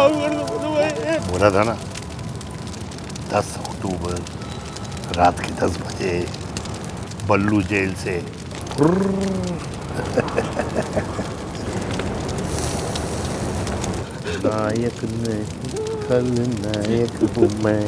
बोला था ना 10 अक्टूबर रात के 10 बजे बल्लू जेल से नायक नहीं खलनायक हूँ मैं